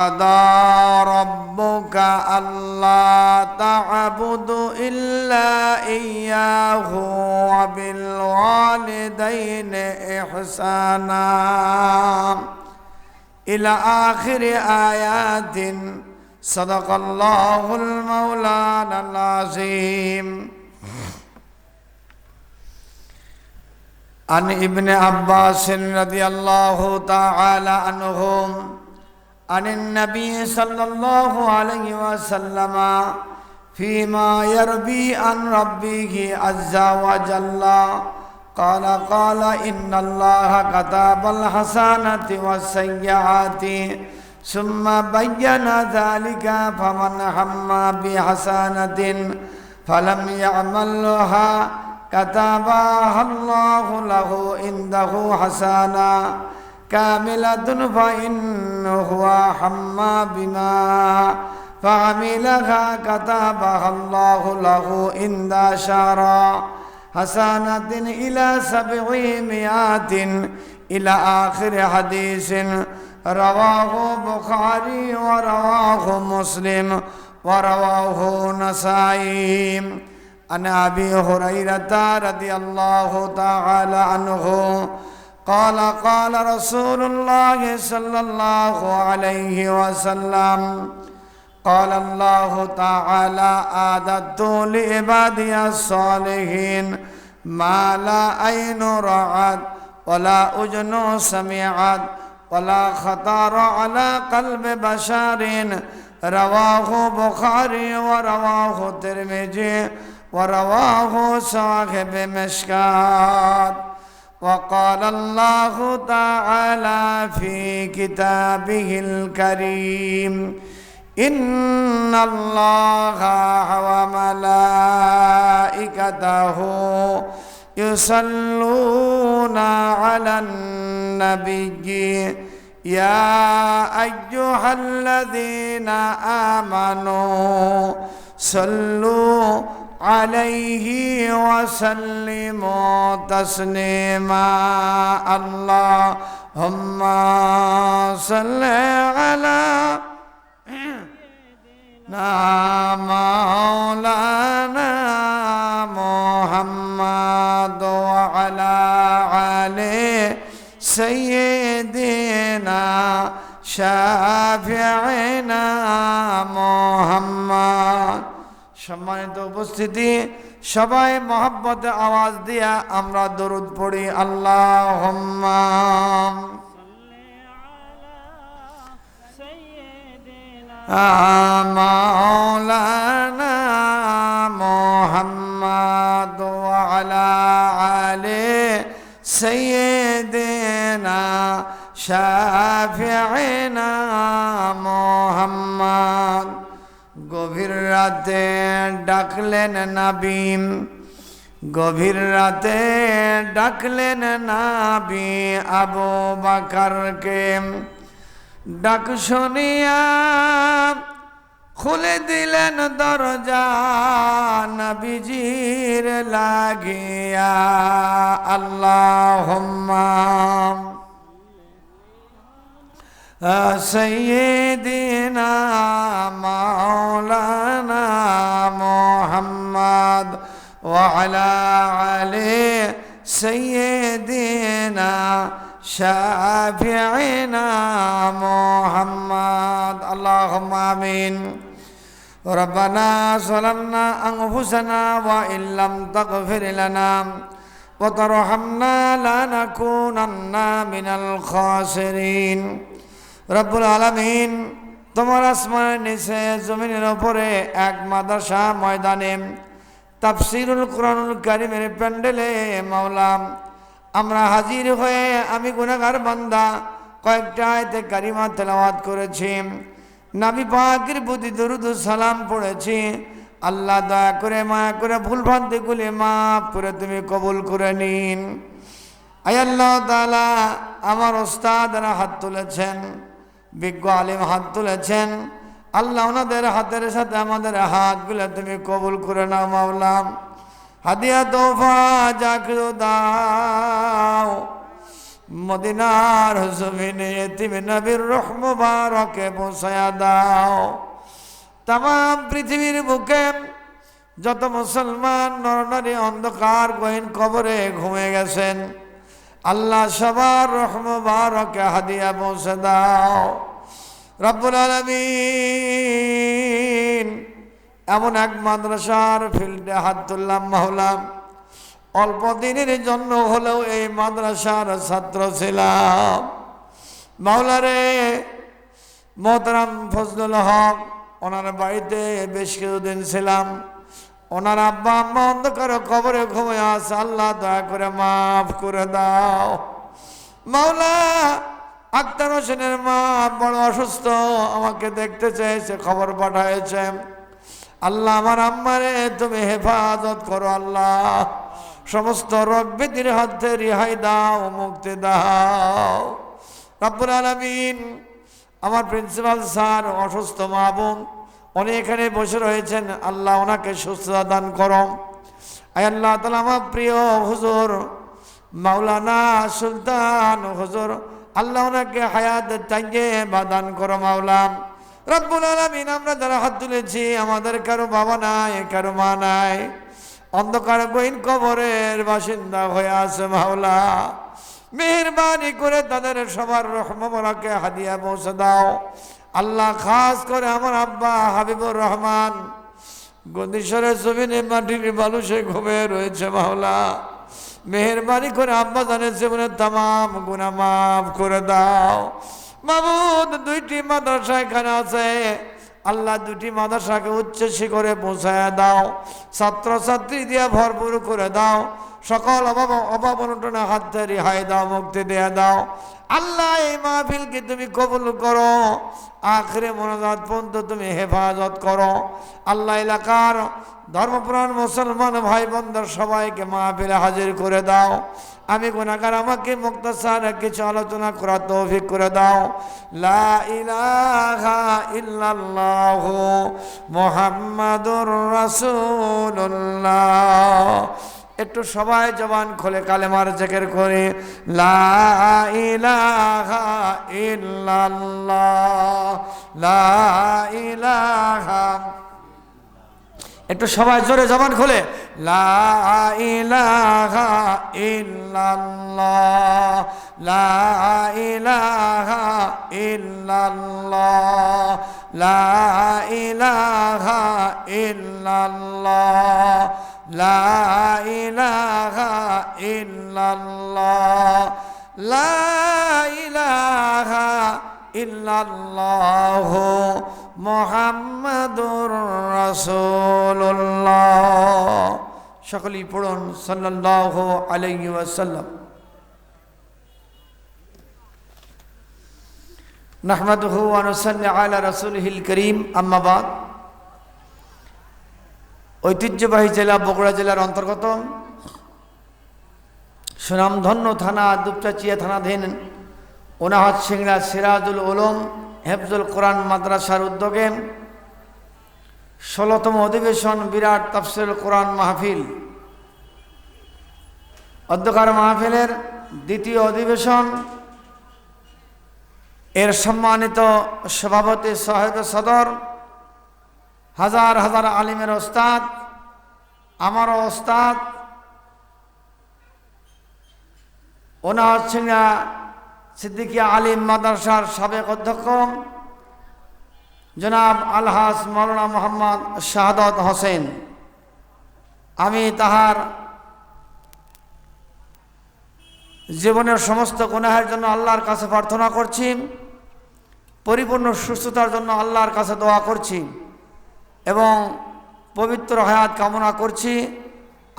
قضى ربك ألا تعبدوا إلا إياه وبالوالدين إحسانا إلى آخر آيات صدق الله المولانا العظيم. عن ابن عباس رضي الله تعالى عنهم عن النبي صلى الله عليه وسلم فيما يروي عن ربه عز وجل قال إن الله كتب الحسنات والسيئات ثم بين ذلك فمن هم بحسنة فلم يعملها كتبها الله له عنده حسنة كاملة فإنه هم بما فعملها كتبها الله له عند شرع حسنة إلى 700 إلى آخر حديث رواه بخاري ورواه مسلم ورواه نسائي. عن أبي هريرة رضي الله تعالى عنه قال رسول الله صلى الله عليه وسلم قال الله تعالى أعددت لعبادي الصالحين ما لا عين رأت ولا أذن سمعت ولا خطر على قلب بشر رواه بخاري ورواه الترمذي ورواه صاحب مشكات. وقال الله تعالى في كتابه الكريم إن الله وملائكته يصلون على النبي يا أيها الذين آمنوا صلوا عليه وسلموا تسليما اللهم صل على مولانا محمد وعلى آل سيدنا شافعنا محمد. সম্মানিত উপস্থিতি, সবাই মহব্বতে আওয়াজ দিয়া আমরা দরুদ পড়ি আল্লাহুম্মা মাওলানা মুহাম্মদ ওয়া আলা আলি সাইয়্যিদিনা শাফিঈনা মুহাম্মদ। গভীর রাতে ডাকলেন নবী, গভীর রাতে ডাকলেন নবী আবু বকরকে। ডাক শুনিয়া খুলে দিলেন দরজা নবীজির লাগিয়া আল্লাহুম্মা سيدنا مولانا محمد وعلى آل سيدنا شافعنا محمد اللهم آمين. ربنا ظلمنا أنفسنا وإن لم تغفر لنا وترحمنا لنكونن من الخاسرين. রব্বুল আলামিন, তোমার আসমানের নিচে জমিনের উপরে এক মাদ্রাসা ময়দানে তাফসীরুল কুরআনুল কারীমের প্যান্ডেলে মাওলা আমরা হাজির হয়ে আমি গুনাহগার বান্দা কয়েকটা আয়াতে কারিমা তেলাওয়াত করেছি, নবী পাকের প্রতি দরুদ ও সালাম পড়েছি। আল্লাহ দয়া করে মায়া করে ভুল ভ্রান্তিগুলি মাফ করে তুমি কবুল করে নিন। আয় আল্লাহ তাআলা, আমার ওস্তাদরা হাত তুলেছেন, বিজ্ঞ আলিম হাত তুলেছেন, আল্লাহ ওনাদের হাতের সাথে আমাদের হাতগুলো তুমি কবুল করে নাও মাওলা। হাদিয়া তোফা যা কিছু দাও মদিনার জমিনে এতিম নবীর রূহ মুবারকে পৌঁছায়া দাও। তামাম পৃথিবীর বুকে যত মুসলমান নরনারী অন্ধকার গহীন কবরে ঘুমিয়ে গেছেন, আল্লাহ সবার রূহ মুবারকে হাদিয়া পৌঁছে দাও। রব্বুল আলামিন, এমন এক মাদ্রাসার ফিল্ডে হাত তুললাম মাওলা, অল্প দিনের জন্য হলেও এই মাদ্রাসার ছাত্র ছিলাম। মাওলা রে, মোহতারাম ফজলুল হক ওনার বাড়িতে বেশ কিছুদিন ছিলাম। ওনার আব্বা আম্মা অন্ধকার কবরে ঘুমিয়ে আছে, আল্লাহ দয়া করে মাফ করে দাও। মাওলা, আক্তার হোসেনের মা বড় অসুস্থ, আমাকে দেখতে চেয়েছে, খবর পাঠাইছে। আল্লাহ আমার আম্মারে তুমি হেফাজত করো, আল্লাহ সমস্ত রোগ ব্যাধির হাত থেকে রেহাই দাও, মুক্তি দাও। রব্বুল আলামিন, আমার প্রিন্সিপাল স্যার অসুস্থ মা বোন উনি এখানে বসে রয়েছেন, আল্লাহ ওনাকে সুস্থতা দান করো। আয় আল্লাহ তাআলা, আমার প্রিয় হুজুর মাওলানা সুলতান হুজুর, আল্লাহ ওনাকে হায়াত তাইয়্যিবা দান করো মাওলা। রব্বুল আলামিন, আমরা যারা হাত তুলেছি আমাদের কারো বাবা নাই, কারো মা নাই, অন্ধকার গহীন কবরের বাসিন্দা হয়ে আছে মাওলা। মেহেরবানি করে তাদের সবার রূহ মুবারকে হাদিয়া পৌঁছে দাও। আল্লাহ, খাস করে আমার আব্বা হাবিবুর রহমান গদিশ্বরের জমিনে মাটির বালুসে ঘুমিয়ে রয়েছে মাওলা। মেহেরবানি করে আব্বা জানের জীবনের তামাম গুনাহ মাফ করে দাও। মাবুদ, দুইটি মাদ্রাসা এখানে আছে, আল্লাহ দুটি মাদ্রাসাকে উচ্চ শিখরে পৌঁছায়া দাও, ছাত্রছাত্রী দিয়ে ভরপুর করে দাও, সকল অভাব অনটনের হাত থেকে রেহাই দাও, মুক্তি দিয়ে দাও। আল্লাহ, এই মাহফিলকে তুমি কবুল করো, আখিরে মোনাজাত পর্যন্ত তুমি হেফাজত করো। আল্লাহ, এলাকার ধর্মপ্রাণ মুসলমান ভাই বোনদের সবাইকে মাহফিলে হাজির করে দাও। আমি গুনাহগার, আমাকে মুক্তাসার কিছু আলোচনা করার তৌফিক করে দাও। লা ইলাহা ইল্লাল্লাহু মুহাম্মাদুর রাসূলুল্লাহ। একটু সবাই জবান খুলে কালেমার জিকির করে, লা ইলাহা ইল্লাল্লাহ, লা ইলাহা। একটু সবাই জোরে জবান খুলে, লা ইলাহা ইল্লাল্লাহ, লা ইলাহা ইল্লাল্লাহ, লা ইলাহা ইল্লাল্লাহ, লা ইলাহা ইল্লাল্লাহ, লা ইলাহা ইল্লাল্লাহু মুহাম্মাদুর রাসূলুল্লাহ। সকলেই পড়ুন সাল্লাল্লাহু আলাইহি ওয়াসাল্লাম। নাহমাদুহু ওয়া নুসাল্লি আলা রাসূলিহিল কারীম, আম্মা বাদ। ঐতিহ্যবাহী জেলা বগুড়া জেলার অন্তর্গত সুনামধন্য থানা দুপচাচিয়া থানাধীন ওনাহাত সিংড়া সিরাজুল উলুম হেফজুল কোরআন মাদ্রাসার উদ্যোগে ১৬তম অধিবেশন বিরাট তাফসীরুল কোরআন মাহফিল, অধ্যকার মাহফিলের দ্বিতীয় অধিবেশন, এর সম্মানিত সভাপতি সাহেব সদর, হাজার হাজার আলিমের ওস্তাদ, আমারও ওস্তাদ, ওনাহাত সিংড়া সিদ্দিকিয়া আলিম মাদ্রাসার সাবেক অধ্যক্ষ জনাব আলহাজ মাওলানা মোহাম্মদ শাহাদত হোসেন, আমি তাহার জীবনের সমস্ত গুনাহের জন্য আল্লাহর কাছে প্রার্থনা করছি, পরিপূর্ণ সুস্থতার জন্য আল্লাহর কাছে দোয়া করছি এবং পবিত্র হায়াত কামনা করছি।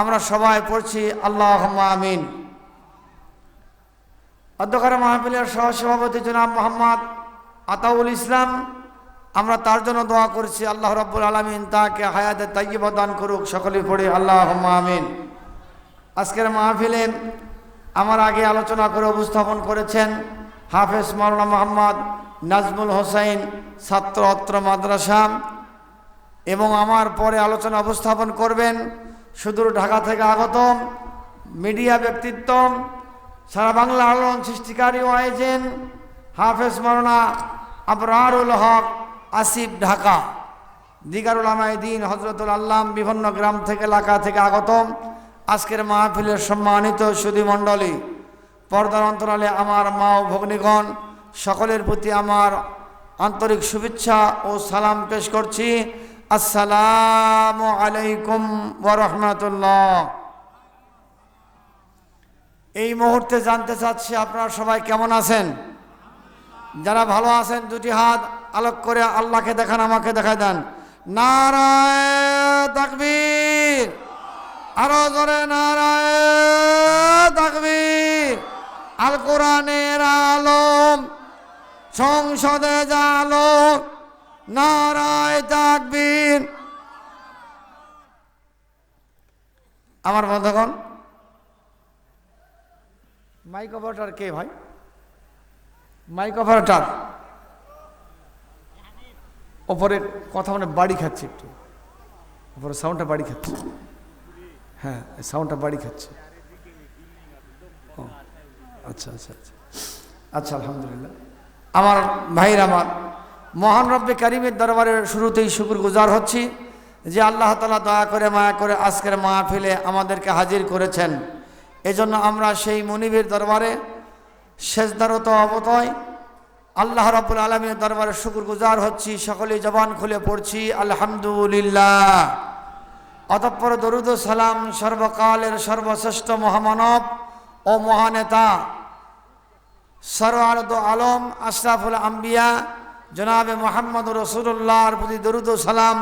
আমরা সবাই পড়ছি আল্লাহুম্মা আমিন। অধ্যকার মাহফিলের সহসভাপতি জনাব মোহাম্মদ আতাউল ইসলাম, আমরা তার জন্য দোয়া করছি, আল্লাহ রাব্বুল আলামিন তাকে হায়াতে তাইয়্যিবা দান করুক। সকলেই পড়ি আল্লাহুম্মা আমিন। আজকের মাহফিলে আমার আগে আলোচনা করে উপস্থাপন করেছেন হাফেজ মাওলানা মোহাম্মদ নাজমুল হোসাইন, ছাত্র অত্র মাদ্রাসা, এবং আমার পরে আলোচনা উপস্থাপন করবেন সুদূর ঢাকা থেকে আগত মিডিয়া ব্যক্তিত্ব সারা বাংলা আলোড়ন সৃষ্টিকারী ওয়াইজেন হাফেজ মাওলানা আবরারুল হক আসিফ, ঢাকা। দিগার উলামায়ে দ্বীন হযরতুল আল্লাম বিভিন্ন গ্রাম থেকে এলাকা থেকে আগত আজকের মাহফিলের সম্মানিত সুধী মণ্ডলী, পর্দার অন্তরালে আমার মা ও ভগ্নীগণ, সকলের প্রতি আমার আন্তরিক শুভেচ্ছা ও সালাম পেশ করছি। আসসালামু আলাইকুম ওয়া রাহমাতুল্লাহ। এই মুহূর্তে জানতে চাচ্ছি আপনারা সবাই কেমন আছেন? যারা ভালো আছেন দুটি হাত আলোক করে আল্লাহকে দেখান, আমাকে দেখায় দেন। নারায়ে তাকবীর, আরো জোরে নারায়ে তাকবীর। আল কোরআনের আলম, সংসদে জালো, নারায়ে তাকবীর। আমার বন্ধুগণ, মাইক অপারেটর কে ভাই? মাইক অপারেটর ওপরে কথা মানে বাড়ি খাচ্ছে, একটু ওপরে সাউন্ডটা বাড়ি খাচ্ছে। হ্যাঁ, সাউন্ডটা বাড়ি খাচ্ছে। আচ্ছা আচ্ছা আচ্ছা আচ্ছা, আলহামদুলিল্লাহ। আমার ভাইরা, আমার মহান রব্বে কারিমের দরবারের শুরুতেই শুকর গুজার হচ্ছি যে আল্লাহ তাআলা দয়া করে মায়া করে আজকের মাহফিলে আমাদেরকে হাজির করেছেন। এজন্য আমরা সেই মুনিবের দরবারে সেজদারত অবতয় আল্লাহ রাব্বুল আলামিনের দরবারে শুকর গুজার হচ্ছি। সকলেই জবান খুলে পড়ছি আলহামদুলিল্লাহ। অতঃপর দরুদ ও সালাম সর্বকালের সর্বশ্রেষ্ঠ মহামানব ও মহানেতা সরওয়ারদ আলম আশরাফুল আম্বিয়া জনাবে মুহাম্মদ রাসূলুল্লাহর প্রতি দরুদ ও সালাম